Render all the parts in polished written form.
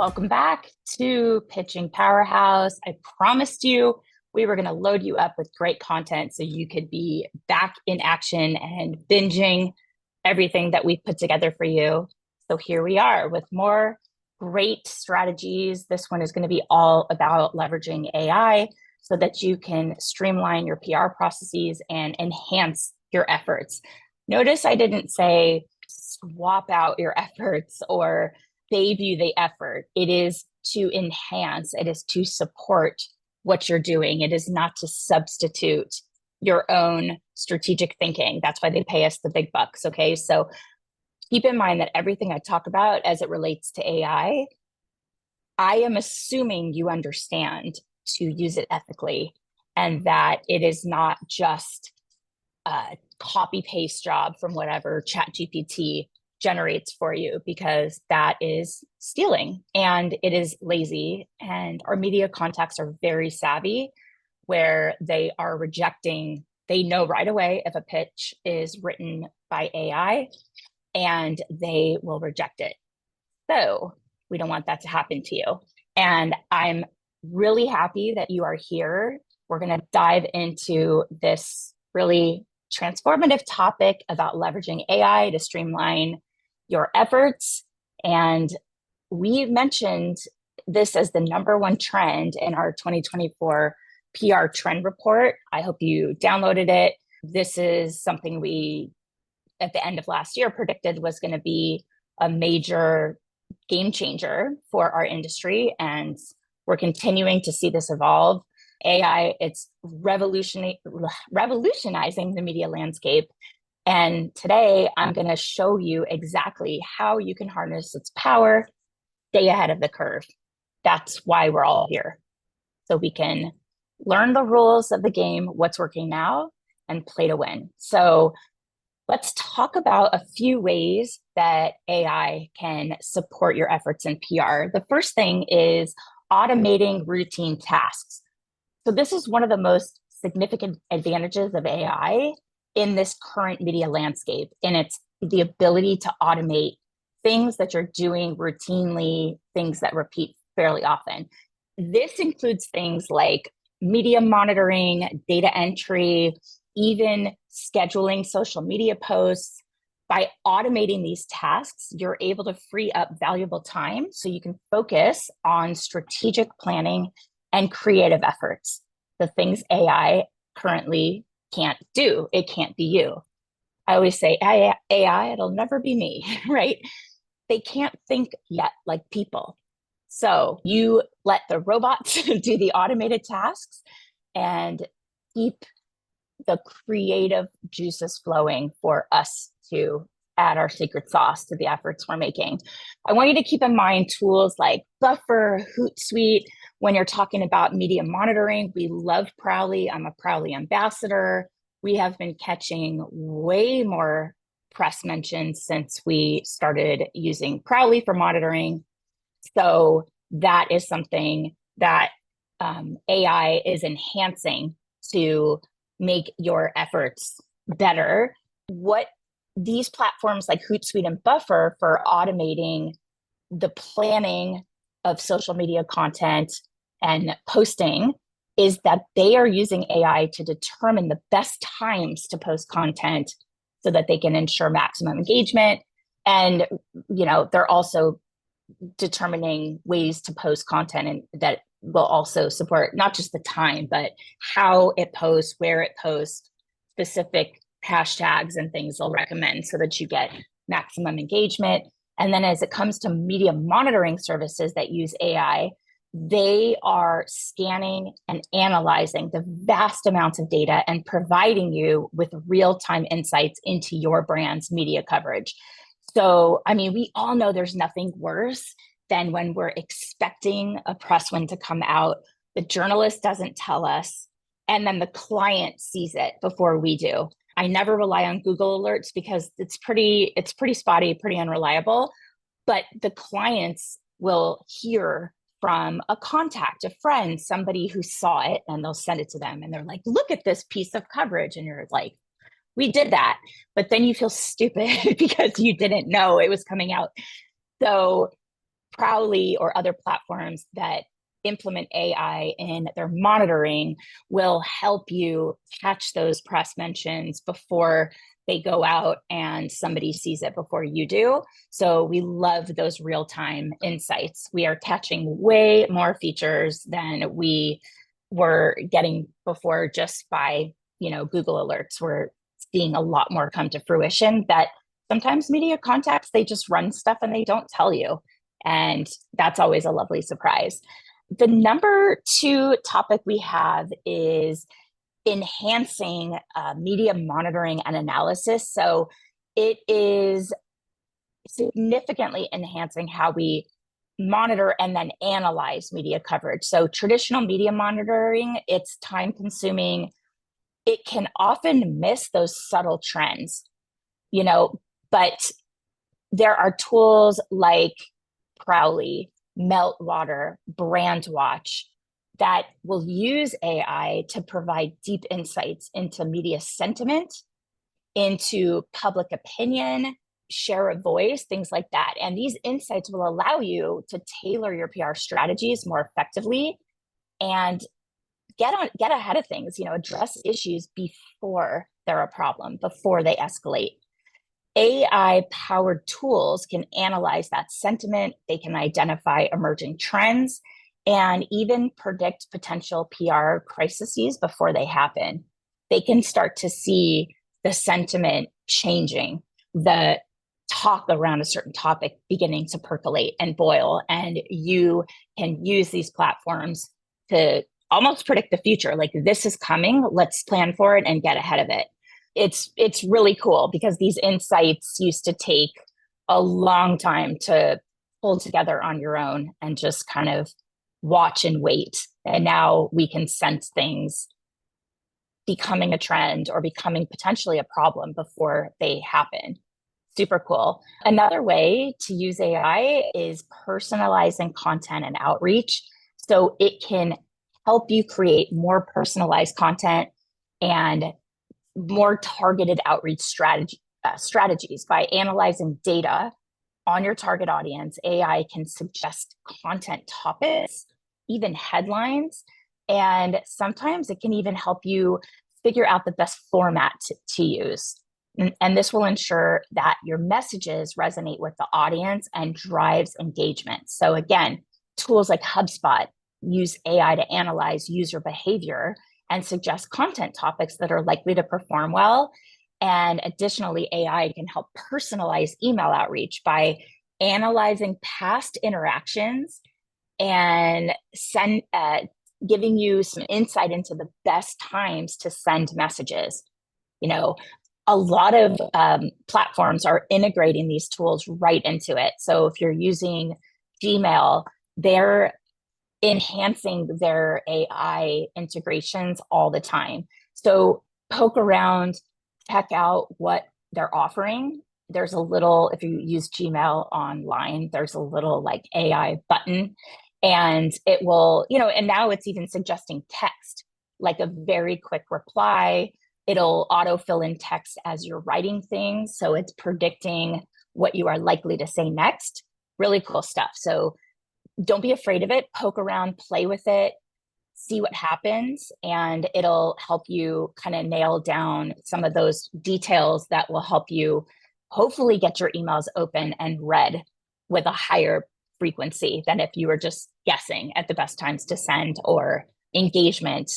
Welcome back to Pitching Powerhouse. I promised you we were going to load you up with great content so you could be back in action and binging everything that we've put together for you. So here we are with more great strategies. This one is going to be all about leveraging AI so that you can streamline your PR processes and enhance your efforts. Notice I didn't say swap out your efforts or save you the effort. It is to enhance, it is to support what you're doing. It is not to substitute your own strategic thinking. That's why they pay us the big bucks. Okay. So keep in mind that everything I talk about as it relates to AI, I am assuming you understand to use it ethically and that it is not just a copy paste job from whatever ChatGPT generates for you, because that is stealing and it is lazy. And our media contacts are very savvy where they are rejecting, they know right away if a pitch is written by AI and they will reject it. So we don't want that to happen to you. And I'm really happy that you are here. We're going to dive into this really transformative topic about leveraging AI to streamline your efforts. And we mentioned this as the number one trend in our 2024 PR trend report. I hope you downloaded it. This is something we, at the end of last year, predicted was going to be a major game changer for our industry. And we're continuing to see this evolve. AI, it's revolutionizing the media landscape. And today I'm going to show you exactly how you can harness its power, stay ahead of the curve. That's why we're all here. So we can learn the rules of the game, what's working now, and play to win. So let's talk about a few ways that AI can support your efforts in PR. The first thing is automating routine tasks. So this is one of the most significant advantages of AI in this current media landscape, and it's the ability to automate things that you're doing routinely, things that repeat fairly often. This includes things like media monitoring, data entry, even scheduling social media posts. By automating these tasks, you're able to free up valuable time so you can focus on strategic planning and creative efforts, the things AI currently can't do. It can't be you. I always say AI, it'll never be me, right? They can't think yet like people. So you let the robots do the automated tasks and keep the creative juices flowing for us to add our secret sauce to the efforts we're making. I want you to keep in mind tools like Buffer, Hootsuite. When you're talking about media monitoring, we love Prowly. I'm a Prowly ambassador. We have been catching way more press mentions since we started using Prowly for monitoring. So that is something that AI is enhancing to make your efforts better. What these platforms like Hootsuite and Buffer for automating the planning of social media content and posting is that they are using AI to determine the best times to post content so that they can ensure maximum engagement. And, they're also determining ways to post content and that will also support not just the time, but how it posts, where it posts, specific hashtags and things they'll recommend so that you get maximum engagement. And then as it comes to media monitoring services that use AI, they are scanning and analyzing the vast amounts of data and providing you with real-time insights into your brand's media coverage. So, we all know there's nothing worse than when we're expecting a press win to come out, the journalist doesn't tell us, and then the client sees it before we do. I never rely on Google alerts because it's pretty spotty, pretty unreliable, but the clients will hear from a contact, a friend, somebody who saw it, and they'll send it to them. And they're like, look at this piece of coverage. And you're like, we did that. But then you feel stupid because you didn't know it was coming out. So Crowley or other platforms that implement AI in their monitoring will help you catch those press mentions before they go out and somebody sees it before you do. So we love those real-time insights. We are catching way more features than we were getting before just by, Google alerts. We're seeing a lot more come to fruition that sometimes media contacts, they just run stuff and they don't tell you. And that's always a lovely surprise. The number two topic we have is enhancing media monitoring and analysis. So it is significantly enhancing how we monitor and then analyze media coverage. So traditional media monitoring, it's time consuming. It can often miss those subtle trends, but there are tools like Crowley, Meltwater, Brandwatch that will use AI to provide deep insights into media sentiment, into public opinion, share of voice, things like that. And these insights will allow you to tailor your PR strategies more effectively and get ahead of things, address issues before they're a problem, before they escalate. AI powered tools can analyze that sentiment. They can identify emerging trends and even predict potential PR crises before they happen. They can start to see the sentiment changing, the talk around a certain topic beginning to percolate and boil. And you can use these platforms to almost predict the future. Like, this is coming, let's plan for it and get ahead of it. It's really cool because these insights used to take a long time to pull together on your own and just kind of watch and wait. And now we can sense things becoming a trend or becoming potentially a problem before they happen. Super cool. Another way to use AI is personalizing content and outreach. So it can help you create more personalized content and more targeted outreach strategies. By analyzing data on your target audience, AI can suggest content topics, even headlines, and sometimes it can even help you figure out the best format to use. And this will ensure that your messages resonate with the audience and drives engagement. So again, tools like HubSpot use AI to analyze user behavior and suggest content topics that are likely to perform well. And additionally, AI can help personalize email outreach by analyzing past interactions and giving you some insight into the best times to send messages. A lot of platforms are integrating these tools right into it. So if you're using Gmail, they're enhancing their AI integrations all the time. So poke around, check out what they're offering. There's a little, if you use Gmail online, there's a little like AI button, and it will, and now it's even suggesting text, like a very quick reply. It'll autofill in text as you're writing things. So it's predicting what you are likely to say next. Really cool stuff. So don't be afraid of it. Poke around, play with it, see what happens, and it'll help you kind of nail down some of those details that will help you hopefully get your emails open and read with a higher frequency than if you were just guessing at the best times to send or engagement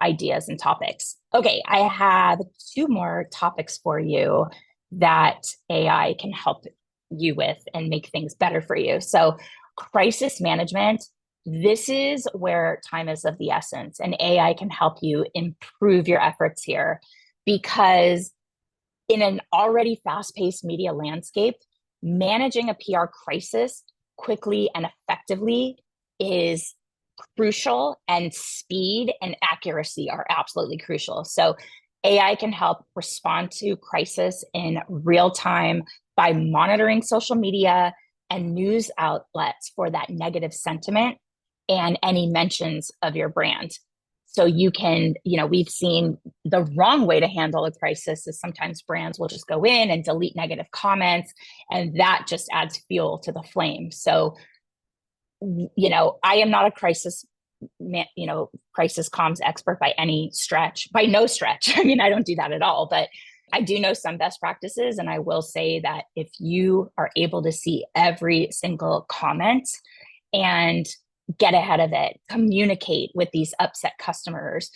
ideas and topics. Okay, I have two more topics for you that AI can help you with and make things better for you. So crisis management, this is where time is of the essence, and AI can help you improve your efforts here, because in an already fast-paced media landscape, managing a PR crisis quickly and effectively is crucial, and speed and accuracy are absolutely crucial. So AI can help respond to crisis in real time by monitoring social media and news outlets for that negative sentiment and any mentions of your brand. So you can, we've seen the wrong way to handle a crisis is sometimes brands will just go in and delete negative comments, and that just adds fuel to the flame. So I am not a crisis comms expert by any stretch, by no stretch. I mean, I don't do that at all, but I do know some best practices. And I will say that if you are able to see every single comment and get ahead of it, communicate with these upset customers,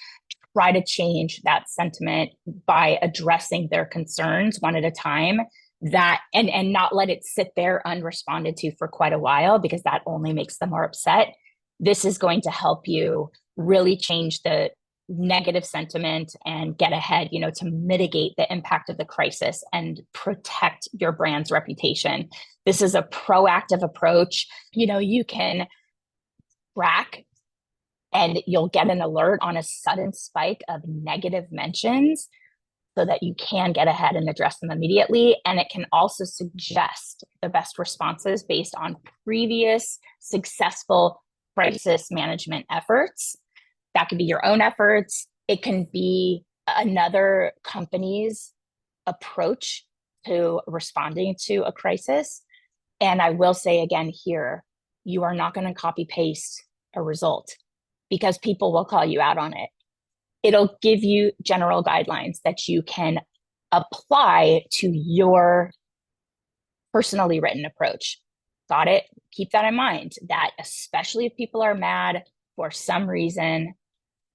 try to change that sentiment by addressing their concerns one at a time, that and not let it sit there unresponded to for quite a while, because that only makes them more upset. This is going to help you really change the negative sentiment and get ahead, to mitigate the impact of the crisis and protect your brand's reputation. This is a proactive approach. You can track and you'll get an alert on a sudden spike of negative mentions so that you can get ahead and address them immediately. And it can also suggest the best responses based on previous successful crisis management efforts. That could be your own efforts. It can be another company's approach to responding to a crisis. And I will say again here, you are not going to copy paste a result because people will call you out on it. It'll give you general guidelines that you can apply to your personally written approach. Got it? Keep that in mind, that especially if people are mad for some reason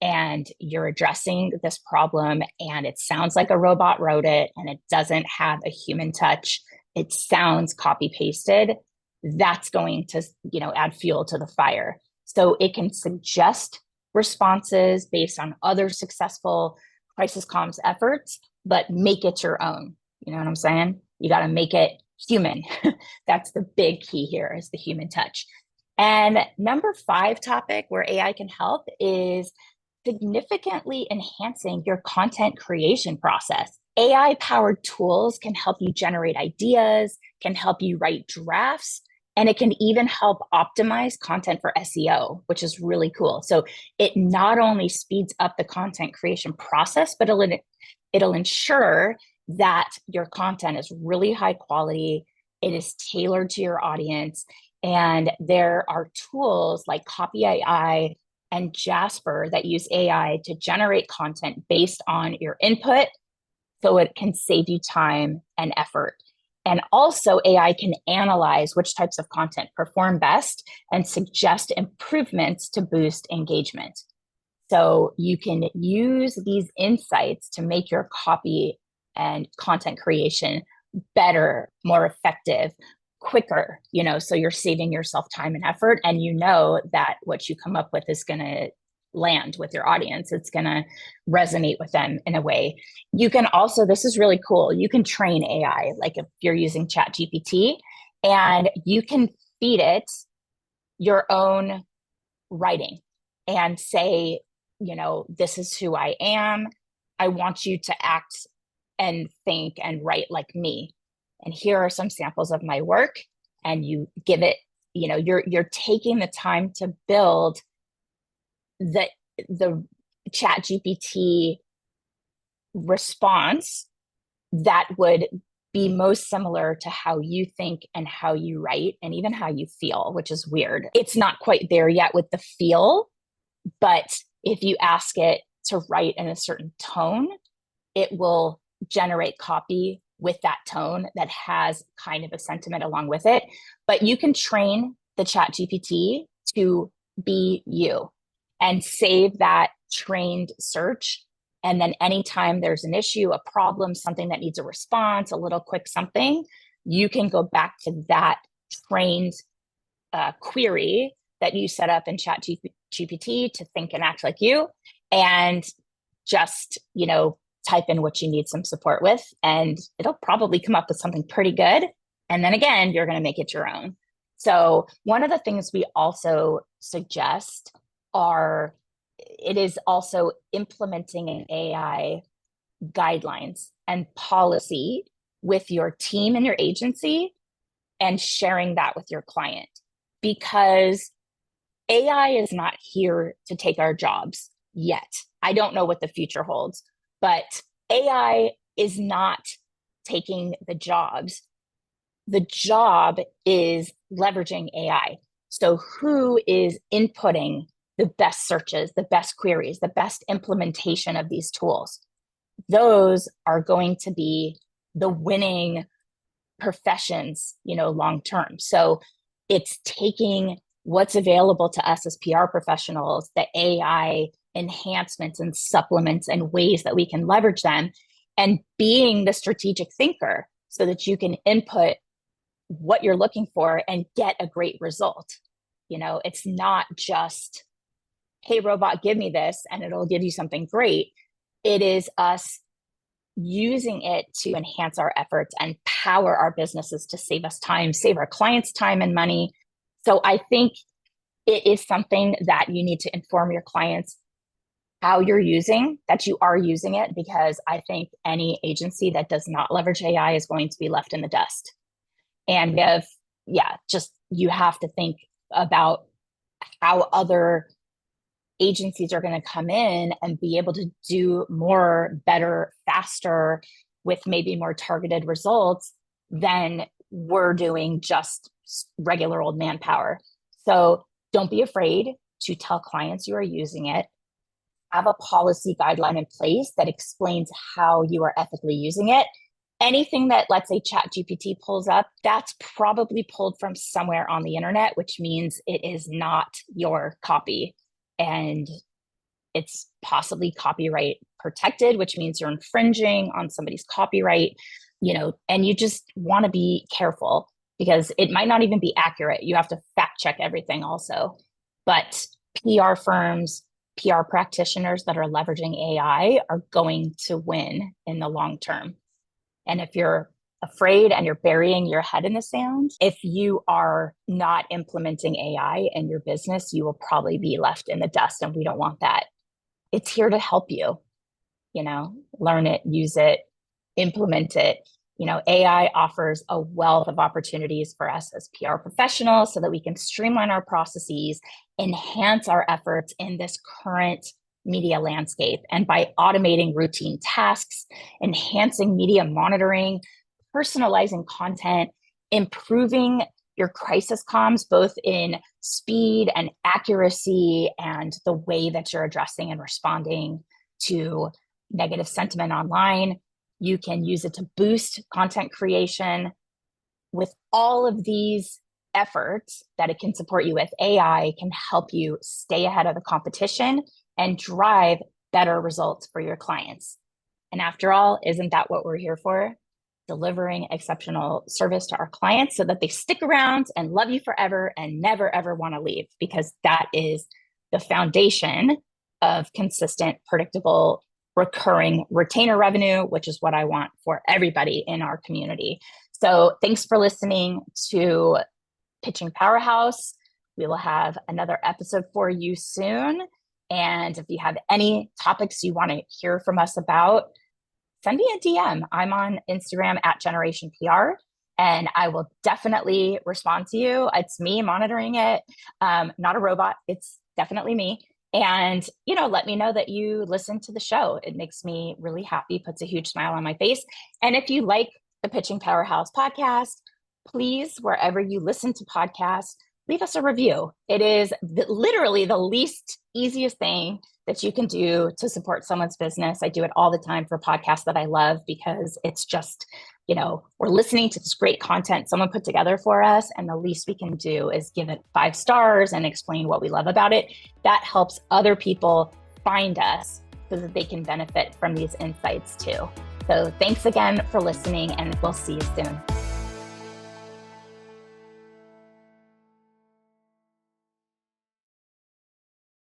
and you're addressing this problem and it sounds like a robot wrote it and it doesn't have a human touch, it sounds copy pasted, that's going to, add fuel to the fire. So it can suggest responses based on other successful crisis comms efforts, but make it your own. You know what I'm saying? You got to make it human. That's the big key here, is the human touch. And number 5 topic where AI can help is significantly enhancing your content creation process. AI powered tools can help you generate ideas, can help you write drafts, and it can even help optimize content for SEO, which is really cool. So it not only speeds up the content creation process, but it'll ensure that your content is really high quality, it is tailored to your audience, and there are tools like Copy AI and Jasper that use AI to generate content based on your input, so it can save you time and effort. And also AI can analyze which types of content perform best and suggest improvements to boost engagement. So you can use these insights to make your copy and content creation better, more effective, quicker, so you're saving yourself time and effort, and that what you come up with is going to land with your audience. It's going to resonate with them in a way. You can also, this is really cool, you can train AI, like if you're using ChatGPT, and you can feed it your own writing and say, this is who I am. I want you to act and think and write like me. And here are some samples of my work. And you give it, you're taking the time to build the ChatGPT response that would be most similar to how you think and how you write and even how you feel, which is weird. It's not quite there yet with the feel, but if you ask it to write in a certain tone, it will generate copy with that tone that has kind of a sentiment along with it. But you can train the ChatGPT to be you and save that trained search. And then anytime there's an issue, a problem, something that needs a response, a little quick something, you can go back to that trained query that you set up in ChatGPT to think and act like you, and just, type in what you need some support with, and it'll probably come up with something pretty good. And then again, you're going to make it your own. So one of the things we also suggest it is also implementing an AI guidelines and policy with your team and your agency and sharing that with your client, because AI is not here to take our jobs yet. I don't know what the future holds, but AI is not taking the jobs. The job is leveraging AI. So who is inputting the best searches, the best queries, the best implementation of these tools? Those are going to be the winning professions, long term. So it's taking what's available to us as PR professionals, the AI enhancements and supplements and ways that we can leverage them, and being the strategic thinker so that you can input what you're looking for and get a great result. It's not just, hey, robot, give me this and it'll give you something great. It is us using it to enhance our efforts and power our businesses to save us time, save our clients time and money. So I think it is something that you need to inform your clients how that you are using it, because I think any agency that does not leverage AI is going to be left in the dust. And you have to think about how other agencies are going to come in and be able to do more, better, faster, with maybe more targeted results than we're doing just regular old manpower. So don't be afraid to tell clients you are using it. Have a policy guideline in place that explains how you are ethically using it. Anything that, let's say, ChatGPT pulls up, that's probably pulled from somewhere on the internet, which means it is not your copy. And it's possibly copyright protected, which means you're infringing on somebody's copyright, and you just want to be careful because it might not even be accurate. You have to fact check everything also. But PR firms, PR practitioners that are leveraging AI are going to win in the long term. And if you're afraid and you're burying your head in the sand, if you are not implementing AI in your business, you will probably be left in the dust, and we don't want that. It's here to help you, learn it, use it, implement it. AI offers a wealth of opportunities for us as PR professionals so that we can streamline our processes, enhance our efforts in this current media landscape. And by automating routine tasks, enhancing media monitoring, personalizing content, improving your crisis comms, both in speed and accuracy and the way that you're addressing and responding to negative sentiment online. You can use it to boost content creation. With all of these efforts that it can support you with, AI can help you stay ahead of the competition and drive better results for your clients. And after all, isn't that what we're here for? Delivering exceptional service to our clients so that they stick around and love you forever and never, ever want to leave, because that is the foundation of consistent, predictable, recurring retainer revenue, which is what I want for everybody in our community. So thanks for listening to Pitching Powerhouse. We will have another episode for you soon. And if you have any topics you want to hear from us about, send me a DM. I'm on Instagram at Generation PR, and I will definitely respond to you. It's me monitoring it, not a robot. It's definitely me. And, let me know that you listen to the show. It makes me really happy, puts a huge smile on my face. And if you like the Pitching Powerhouse podcast, please, wherever you listen to podcasts, leave us a review. It is literally the least easiest thing that you can do to support someone's business. I do it all the time for podcasts that I love, because it's just, we're listening to this great content someone put together for us, and the least we can do is give it 5 stars and explain what we love about it. That helps other people find us so that they can benefit from these insights too. So thanks again for listening, and we'll see you soon.